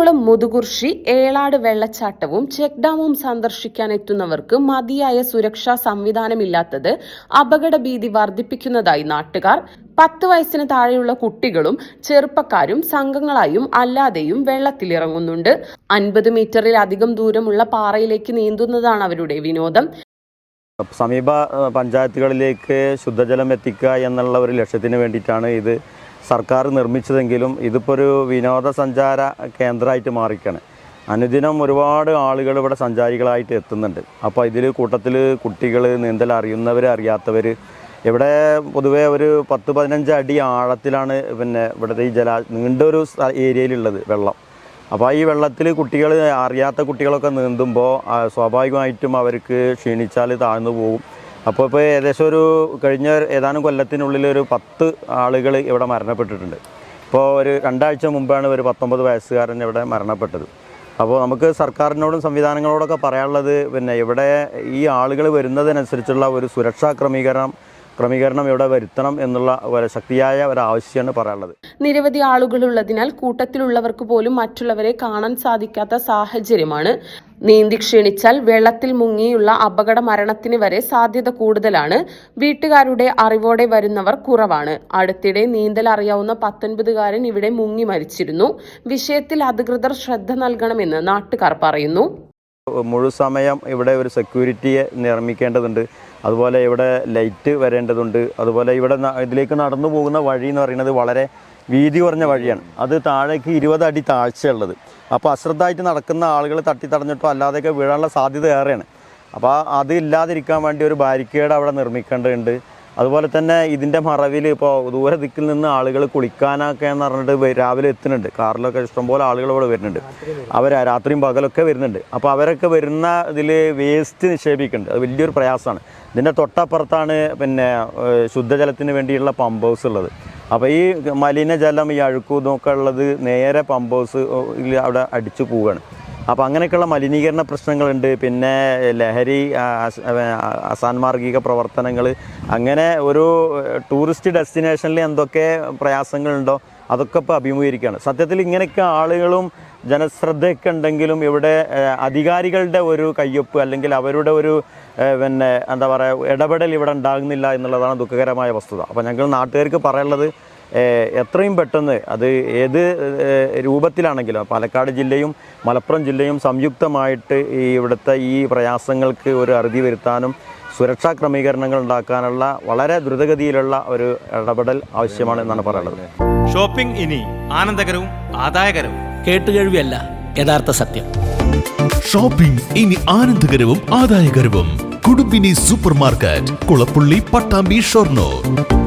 Ernakulam Muthukurussi ഏളാട് വെള്ളച്ചാട്ടവും check ഡാമും സന്ദർശിക്കാൻ എത്തുന്നവർക്ക് മതിയായ സുരക്ഷാ സംവിധാനമില്ലാത്തത് അപകട ഭീതി വർദ്ധിപ്പിക്കുന്നതായി നാട്ടുകാർ. 10 വയസ്സിന് താഴെയുള്ള കുട്ടികളും ചെറുപ്പക്കാരും സംഘങ്ങളായും അല്ലാതെയും വെള്ളത്തിലിറങ്ങുന്നുണ്ട്. 50 മീറ്ററിലധികം ദൂരമുള്ള പാറയിലേക്ക് നീന്തുന്നതാണ് അവരുടെ വിനോദം. സമീപ പഞ്ചായത്തുകളിലേക്ക് ശുദ്ധജലം എത്തിക്കുക എന്നുള്ള ഒരു ലക്ഷ്യത്തിന് വേണ്ടിയിട്ടാണ് ഇത് സർക്കാർ നിർമ്മിച്ചതെങ്കിലും ഇതിപ്പോൾ ഒരു വിനോദസഞ്ചാര കേന്ദ്രമായിട്ട് മാറിക്കാണ്. അനുദിനം ഒരുപാട് ആളുകൾ ഇവിടെ സഞ്ചാരികളായിട്ട് എത്തുന്നുണ്ട്. അപ്പോൾ ഇതിൽ കൂട്ടത്തിൽ കുട്ടികൾ, നീന്തൽ അറിയുന്നവർ, അറിയാത്തവർ, ഇവിടെ പൊതുവേ ഒരു 10-15 അടി ആഴത്തിലാണ് ഇവിടുത്തെ ഈ നീണ്ടൊരു ഏരിയയിലുള്ളത് വെള്ളം. അപ്പോൾ ഈ വെള്ളത്തിൽ കുട്ടികൾ, അറിയാത്ത കുട്ടികളൊക്കെ നീന്തുമ്പോൾ സ്വാഭാവികമായിട്ടും അവർക്ക് ക്ഷീണിച്ചാൽ താഴ്ന്നു പോകും. അപ്പോൾ ഇപ്പോൾ ഏകദേശം കഴിഞ്ഞ ഏതാനും കൊല്ലത്തിനുള്ളിൽ ഒരു 10 ആളുകൾ ഇവിടെ മരണപ്പെട്ടിട്ടുണ്ട്. ഇപ്പോൾ ഒരു 2 ആഴ്ച മുമ്പാണ് ഒരു 19 വയസ്സുകാരൻ ഇവിടെ മരണപ്പെട്ടത്. അപ്പോൾ നമുക്ക് സർക്കാരിനോടും സംവിധാനങ്ങളോടൊക്കെ പറയാനുള്ളത് ഇവിടെ ഈ ആളുകൾ വരുന്നതിനനുസരിച്ചുള്ള ഒരു സുരക്ഷാ ക്രമീകരണം ഇവിടെ വരുത്തണം എന്നുള്ള ശക്തിയായ ഒരാവശ്യമാണ് പറയാനുള്ളത്. നിരവധി ആളുകളുള്ളതിനാൽ കൂട്ടത്തിലുള്ളവർക്ക് പോലും മറ്റുള്ളവരെ കാണാൻ സാധിക്കാത്ത സാഹചര്യമാണ്. നീന്തി ക്ഷീണിച്ചാൽ വെള്ളത്തിൽ മുങ്ങിയുള്ള അപകട മരണത്തിന് വരെ സാധ്യത കൂടുതലാണ്. വീട്ടുകാരുടെ അറിവോടെ വരുന്നവർ കുറവാണ്. അടുത്തിടെ നീന്തൽ അറിയാവുന്ന 19കാരൻ ഇവിടെ മുങ്ങി മരിച്ചിരുന്നു. വിഷയത്തിൽ അധികൃതർ ശ്രദ്ധ നൽകണമെന്ന് നാട്ടുകാർ പറയുന്നു. മുഴുസമയം ഇവിടെ ഒരു സെക്യൂരിറ്റിയെ നിർമ്മിക്കേണ്ടതുണ്ട്. അതുപോലെ ഇവിടെ ലൈറ്റ് വരേണ്ടതുണ്ട്. അതുപോലെ ഇവിടെ ഇതിലേക്ക് നടന്നു പോകുന്ന വഴി എന്ന് പറയുന്നത് വളരെ വീതി കുറഞ്ഞ വഴിയാണ്. അത് താഴേക്ക് 20 അടി താഴ്ചയുള്ളത്. അപ്പോൾ അശ്രദ്ധമായിട്ട് നടക്കുന്ന ആളുകൾ തട്ടിത്തടഞ്ഞിട്ടോ അല്ലാതെയൊക്കെ വീഴാനുള്ള സാധ്യത ഏറെയാണ്. അപ്പോൾ അത് ഇല്ലാതിരിക്കാൻ വേണ്ടി ഒരു ബാരിക്കേഡ് അവിടെ നിർമ്മിക്കേണ്ടതുണ്ട്. അതുപോലെ തന്നെ ഇതിൻ്റെ മറവിൽ ഇപ്പോൾ ദൂര ദിക്കിൽ നിന്ന് ആളുകൾ കുളിക്കാനൊക്കെ എന്ന് പറഞ്ഞിട്ട് രാവിലെ എത്തുന്നുണ്ട്. കാറിലൊക്കെ ഇഷ്ടംപോലെ ആളുകൾ ഇവിടെ വരുന്നുണ്ട്. അവർ രാത്രിയും പകലൊക്കെ വരുന്നുണ്ട്. അപ്പോൾ അവരൊക്കെ വരുന്ന ഇതിൽ വേസ്റ്റ് നിക്ഷേപിക്കുന്നുണ്ട്. അത് വലിയൊരു പ്രയാസമാണ്. ഇതിൻ്റെ തൊട്ടപ്പുറത്താണ് ശുദ്ധജലത്തിന് വേണ്ടിയുള്ള പമ്പ് ഹൗസ് ഉള്ളത്. അപ്പോൾ ഈ മലിനജലം, ഈ അഴുക്കും ഇതൊക്കെ ഉള്ളത് നേരെ പമ്പ് ഹൗസ് അവിടെ അടിച്ചു പോവുകയാണ്. അപ്പോൾ അങ്ങനെയൊക്കെയുള്ള മലിനീകരണ പ്രശ്നങ്ങളുണ്ട്. പിന്നെ ലഹരി, അസാൻമാർഗിക പ്രവർത്തനങ്ങൾ, അങ്ങനെ ഒരു ടൂറിസ്റ്റ് ഡെസ്റ്റിനേഷനിൽ എന്തൊക്കെ പ്രയാസങ്ങളുണ്ടോ അതൊക്കെ ഇപ്പോൾ അഭിമുഖീകരിക്കുകയാണ്. സത്യത്തിൽ ഇങ്ങനെയൊക്കെ ആളുകളും ജനശ്രദ്ധയൊക്കെ ഉണ്ടെങ്കിലും ഇവിടെ അധികാരികളുടെ ഒരു കയ്യൊപ്പ് അല്ലെങ്കിൽ അവരുടെ ഒരു എന്താ പറയുക ഇടപെടൽ ഇവിടെ ഉണ്ടാകുന്നില്ല എന്നുള്ളതാണ് ദുഃഖകരമായ വസ്തുത. അപ്പോൾ ഞങ്ങൾ നാട്ടുകാർക്ക് പറയാനുള്ളത് എത്രയും പെട്ടെന്ന് അത് ഏത് രൂപത്തിലാണെങ്കിലും പാലക്കാട് ജില്ലയും മലപ്പുറം ജില്ലയും സംയുക്തമായിട്ട് ഇവിടുത്തെ ഈ പ്രയാസങ്ങൾക്ക് ഒരു അറുതി വരുത്താനും സുരക്ഷാ ക്രമീകരണങ്ങൾ ഉണ്ടാക്കാനുള്ള വളരെ ദ്രുതഗതിയിലുള്ള ഒരു ഇടപെടൽ ആവശ്യമാണ് എന്നാണ് പറയുന്നത്. ഷോപ്പിംഗ് ഇനി ആനന്ദകരവും ആദായകരവും. കേട്ടുകേഴ്വിയല്ല, യഥാർത്ഥ സത്യം. ഷോപ്പിംഗ് ഇനി ആനന്ദകരവും ആദായകരവും. കുടുംബിനി സൂപ്പർ മാർക്കറ്റ്, കുളപ്പുള്ളി, പട്ടാമ്പി, ഷൊർണൂർ.